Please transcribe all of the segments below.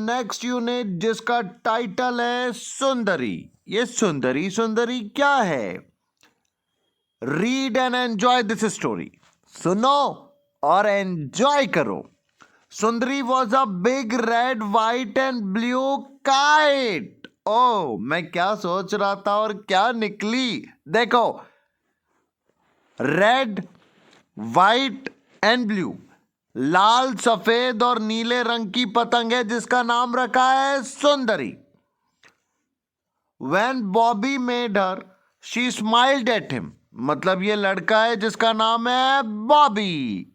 Next unit जिसका title है सुंदरी। ये सुंदरी सुंदरी क्या है? Read and enjoy this story. सुनो और एंजॉय करो। Sundari was a big red white and blue kite. ओ, मैं क्या सोच रहा था और क्या निकली। देखो, रेड, वाइट एंड ब्लू, लाल, सफेद और नीले रंग की पतंग है जिसका नाम रखा है सुंदरी। When Bobby made her, she smiled at him. मतलब ये लड़का है जिसका नाम है बॉबी।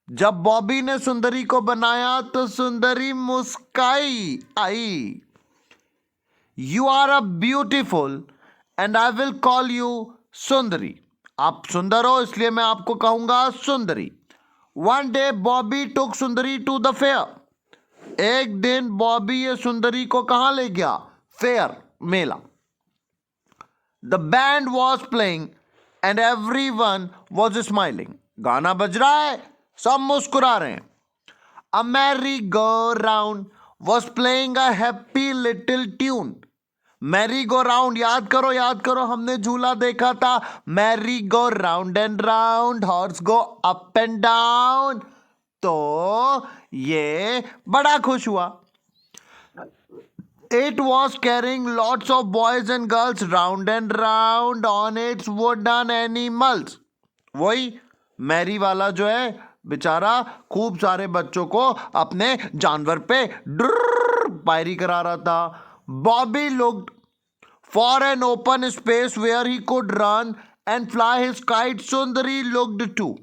जब बॉबी ने सुंदरी को बनाया तो सुंदरी मुस्काई आई। You are a beautiful and I will call you Sundari. आप सुंदर हो इसलिए मैं आपको कहूंगा सुंदरी। One day Bobby took Sundari to the fair. एक दिन बॉबी ये सुंदरी को कहां ले गया? फेयर, मेला। The band was playing and everyone was smiling. गाना बज रहा है, सब मुस्कुरा रहे हैं। A merry go round was playing a happy little tune. Merry go round, याद करो, हमने झूला देखा था। Merry go round and round, horse go up and down. तो ये बड़ा खुश हुआ। It was carrying lots of boys and girls round and round on its wooden animals. वही मैरी वाला जो है बेचारा खूब सारे बच्चों को अपने जानवर पे पायरी करा रहा था। Bobby looked for an open space where he could run and fly his kite. Sundari looked too.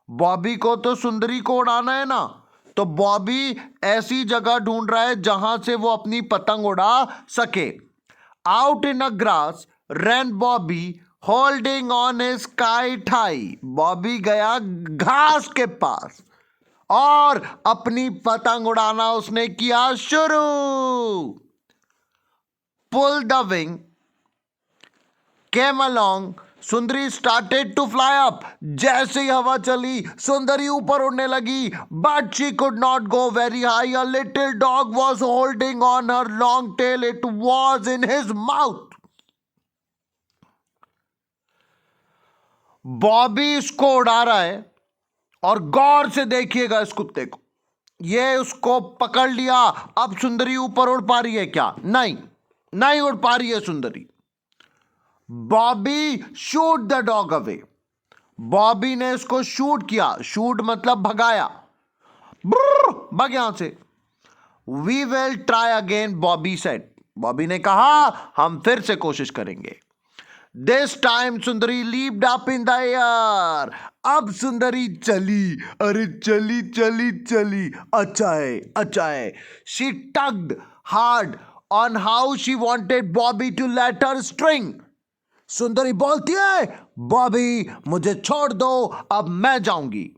Bobby को तो सुंदरी को उड़ाना है ना, तो बॉबी ऐसी जगह ढूंढ रहा है जहां से वो अपनी पतंग उड़ा सके। Out in a grass ran Bobby holding on his kite high. Bobby गया घास के पास और अपनी पतंग उड़ाना उसने किया शुरू। Pull the wing came along, Sundari started to fly up. जैसे ही हवा चली सुंदरी ऊपर उड़ने लगी, but she could not go very high. A little dog was holding on her long tail, it was in his mouth. Bobby इसको उड़ा रहा है और गौर से देखिएगा इस कुत्ते को। ये उसको पकड़ लिया। अब सुंदरी ऊपर उड़ पा रही है क्या? नहीं, नहीं उड़ पा रही है सुंदरी। Bobby shoot the dog away. Bobby ने इसको शूट किया। शूट मतलब भगाया। भाग यहां से। We will try again, Bobby said. Bobby ने कहा हम फिर से कोशिश करेंगे। This time Sundari leaped up in the air. अब सुंदरी चली, अरे चली चली चली। अच्छा है। She tugged hard on how she wanted Bobby to let her string. Sundari बोलती है बॉबी मुझे छोड़ दो, अब मैं जाऊंगी।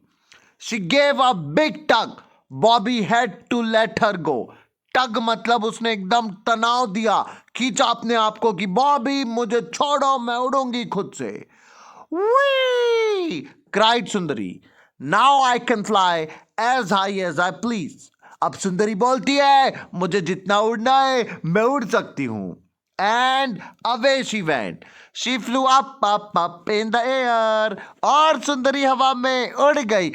She gave a big tug, Bobby had to let her go. Tug मतलब उसने एकदम तनाव दिया, खींचा अपने आप को कि बॉबी मुझे छोड़ो, मैं उड़ूंगी खुद से। We cried Sundari, now I can fly as high as I please. अब सुंदरी बोलती है मुझे जितना उड़ना है मैं उड़ सकती हूं। And away she went. She flew up in the air. और सुंदरी हवा में उड़ गई।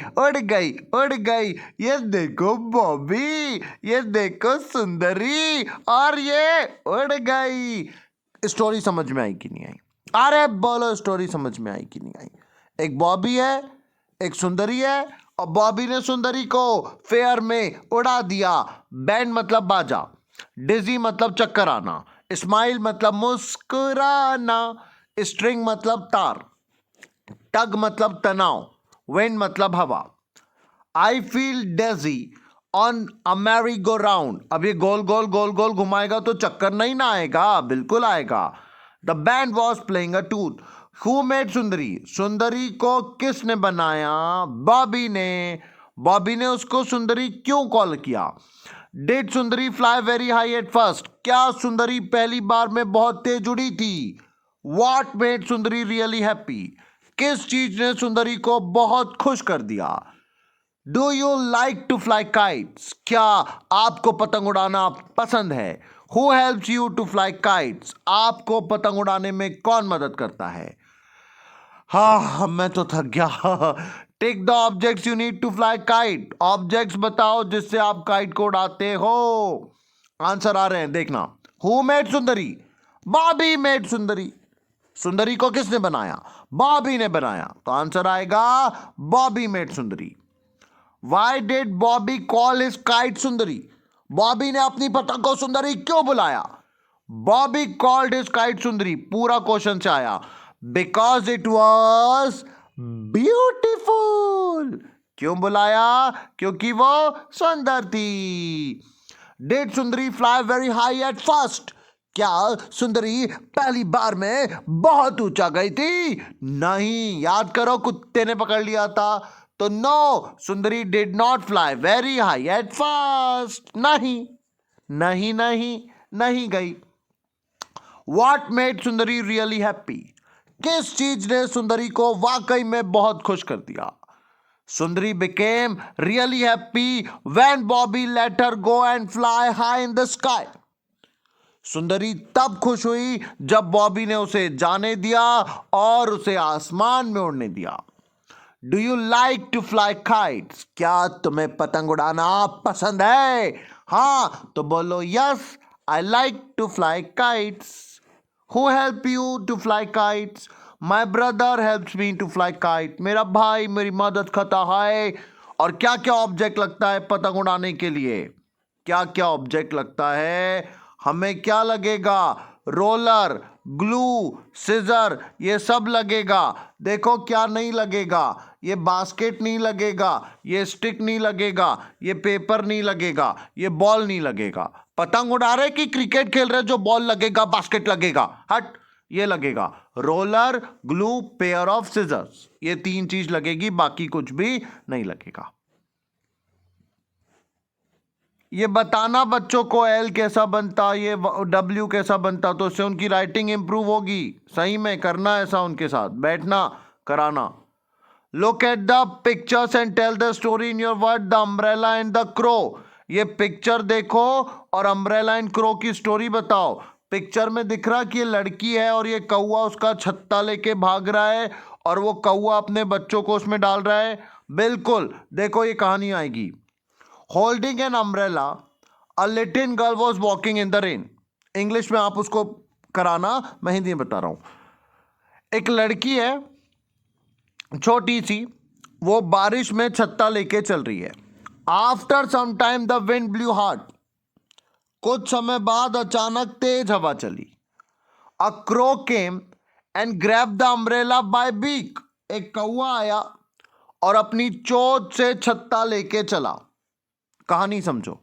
ये देखो बॉबी, ये देखो सुंदरी, और ये उड़ गई। स्टोरी समझ में आई कि नहीं आई? अरे बोलो, स्टोरी समझ में आई कि नहीं आई? एक बॉबी है, एक सुंदरी है, और बॉबी ने सुंदरी को फेयर में उड़ा दिया। बैंड मतलब बाजा, डिजी मतलब चक्कर आना, स्माइल मतलब मुस्कुराना, स्ट्रिंग मतलब तार, टग मतलब तनाव, विंड मतलब हवा। I feel Daisy on a merry go round. अब ये गोल गोल घुमाएगा तो चक्कर नहीं ना आएगा? बिल्कुल आएगा। The band was playing a tune. Who made सुंदरी? सुंदरी को किसने बनाया? बॉबी ने। बॉबी ने उसको सुंदरी क्यों कॉल किया? Did Sundari fly very high at first? क्या सुंदरी पहली बार में बहुत तेज उड़ी थी? What made Sundari really happy? किस चीज ने सुंदरी को बहुत खुश कर दिया? Do you like to fly kites? क्या आपको पतंग उड़ाना पसंद है? Who helps you to fly kites? आपको पतंग उड़ाने में कौन मदद करता है? हाँ, मैं तो थक गया। Take the objects you need to fly kite. Objects बताओ जिससे आप काइट को उड़ाते हो। आंसर आ रहे हैं, देखना। Who made Sundari? Bobby made सुंदरी। सुंदरी को किसने बनाया? बॉबी ने बनाया, तो आंसर आएगा Bobby made Sundari. Why did Bobby call his kite सुंदरी? बॉबी ने अपनी पतंग को सुंदरी क्यों बुलाया? बॉबी कॉल्ड हिज काइट सुंदरी, पूरा क्वेश्चन से आया। Because it was beautiful. क्यों बुलाया? क्योंकि वो सुंदर थी। Did Sundari fly very high at first? क्या सुंदरी पहली बार में बहुत ऊंचा गई थी? नहीं, याद करो, कुत्ते ने पकड़ लिया था। तो no, Sundari did not fly very high at first. नहीं नहीं नहीं, नहीं गई। What made Sundari really happy? किस चीज ने सुंदरी को वाकई में बहुत खुश कर दिया? सुंदरी became really happy when Bobby let her go and fly high in the sky. सुंदरी तब खुश हुई जब बॉबी ने उसे जाने दिया और उसे आसमान में उड़ने दिया। Do you like to fly kites? क्या तुम्हें पतंग उड़ाना पसंद है? हाँ तो बोलो yes, I like to fly kites. Who help you to fly kites? My brother helps me to fly kite. मेरा भाई मेरी मदद करता है। और क्या क्या ऑब्जेक्ट लगता है पतंग उड़ाने के लिए? क्या क्या ऑब्जेक्ट लगता है? हमें क्या लगेगा? रोलर, ग्लू, सिजर, ये सब लगेगा। देखो क्या नहीं लगेगा? ये बास्केट नहीं लगेगा, ये स्टिक नहीं लगेगा, ये पेपर नहीं लगेगा, ये बॉल नहीं लगेगा। पतंग उड़ा रहे कि क्रिकेट खेल रहे जो बॉल लगेगा, बास्केट लगेगा? हट, ये लगेगा roller, glue, pair of scissors. ये तीन चीज लगेगी, बाकी कुछ भी नहीं लगेगा। ये बताना बच्चों को एल कैसा बनता, ये डब्ल्यू कैसा बनता, तो उससे उनकी राइटिंग इंप्रूव होगी। सही में करना ऐसा, उनके साथ बैठना, कराना। Look at the pictures and tell the story in your word. The umbrella and the crow. ये पिक्चर देखो और अम्ब्रेला एंड क्रो की स्टोरी बताओ। पिक्चर में दिख रहा कि ये लड़की है और ये कौवा उसका छत्ता लेके भाग रहा है और वो कौवा अपने बच्चों को उसमें डाल रहा है। बिल्कुल, देखो ये कहानी आएगी। Holding an umbrella, a little girl was walking in the rain. English में आप उसको कराना, मैं हिंदी में बता रहा हूं। एक लड़की है छोटी सी, वो बारिश में छत्ता लेके चल रही है। After some time the wind blew hard. कुछ समय बाद अचानक तेज हवा चली। A crow came and grab the umbrella by beak. एक कौवा आया और अपनी चोंच से छत्ता लेके चला। कहानी समझो।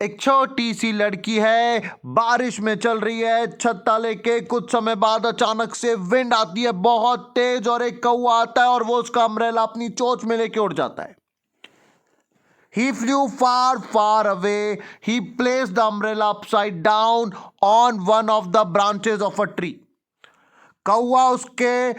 एक छोटी सी लड़की है, बारिश में चल रही है छत्ता लेके। कुछ समय बाद अचानक से विंड आती है बहुत तेज और एक कौवा आता है और वो उसका अम्ब्रेला अपनी चोंच में लेके उड़ जाता है। He flew far, far away. He placed the umbrella upside down on one of the branches of a tree. कौवा उसके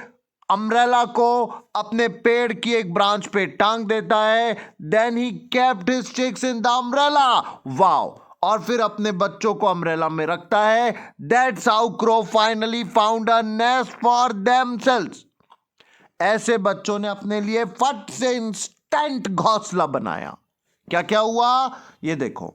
अम्ब्रेला को अपने पेड़ की एक ब्रांच पे टांग देता है। Then he kept his chicks in the umbrella. Wow! और फिर अपने बच्चों को अम्ब्रेला में रखता है। That's how crow finally found a nest for themselves. ऐसे बच्चों ने अपने लिए फट से इंस्टेंट घोंसला बनाया। क्या क्या हुआ ये देखो।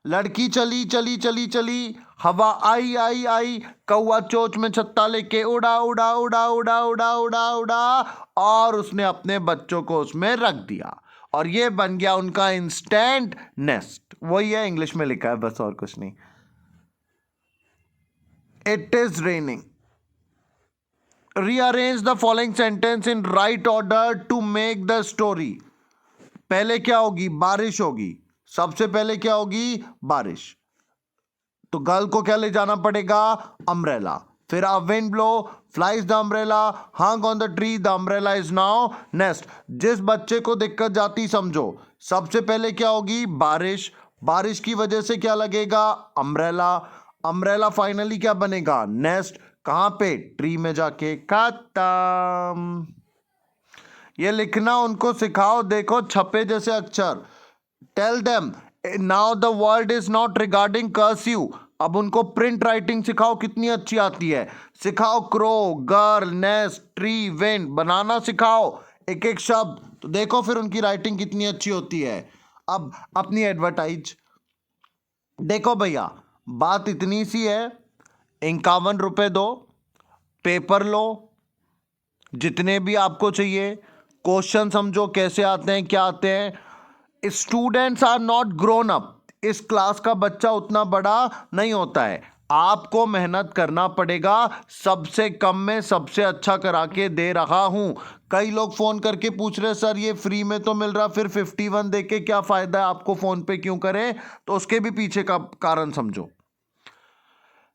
लड़की चली चली चली चली, हवा आई आई आई, कौवा चोंच में छत्ता लेके उड़ा उड़ा उड़ा उड़ा उड़ा उड़ा उड़ा और उसने अपने बच्चों को उसमें रख दिया और ये बन गया उनका इंस्टेंट नेस्ट। वही है, इंग्लिश में लिखा है बस, और कुछ नहीं। It is raining. Rearrange the following sentence in right order to make the story. पहले क्या होगी? बारिश होगी। सबसे पहले क्या होगी? बारिश। तो गर्ल को क्या ले जाना पड़ेगा? अम्ब्रेला। फिर a wind blow, flies the umbrella, hung on the tree, the umbrella is now nest. जिस बच्चे को दिक्कत जाती समझो। सबसे पहले क्या होगी? बारिश। बारिश की वजह से क्या लगेगा? अम्ब्रेला। अम्ब्रेला फाइनली क्या बनेगा? नेस्ट। कहां पे? ट्री में जाके। खत्म। ये लिखना उनको सिखाओ, देखो छपे जैसे अक्षर। Tell them now the world is not regarding cursive. अब उनको प्रिंट राइटिंग सिखाओ, कितनी अच्छी आती है। सिखाओ crow, girl, nest, tree, wind बनाना सिखाओ, एक एक शब्द। तो देखो फिर उनकी राइटिंग कितनी अच्छी होती है। अब अपनी एडवर्टाइज देखो भैया, बात इतनी सी है, 51 रुपए दो, पेपर लो, जितने भी आपको चाहिए, क्वेश्चन समझो कैसे आते हैं, क्या आते हैं। Students are not grown up. इस क्लास का बच्चा उतना बड़ा नहीं होता है, आपको मेहनत करना पड़ेगा। सबसे कम में सबसे अच्छा करा के दे रहा हूं। कई लोग फोन करके पूछ रहे सर ये फ्री में तो मिल रहा, फिर 51 दे के क्या फायदा है, आपको फोन पे क्यों करें? तो उसके भी पीछे का कारण समझो।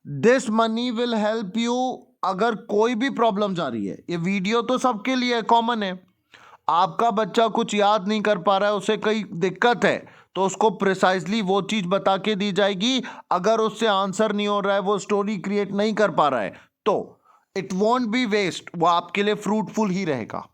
This money will help you. अगर कोई भी प्रॉब्लम आ रही है, ये वीडियो तो सबके लिए कॉमन है। आपका बच्चा कुछ याद नहीं कर पा रहा है, उसे कोई दिक्कत है, तो उसको प्रिसाइजली वो चीज बता के दी जाएगी। अगर उससे आंसर नहीं हो रहा है, वो स्टोरी क्रिएट नहीं कर पा रहा है, तो इट वॉन्ट बी वेस्ट, वो आपके लिए फ्रूटफुल ही रहेगा।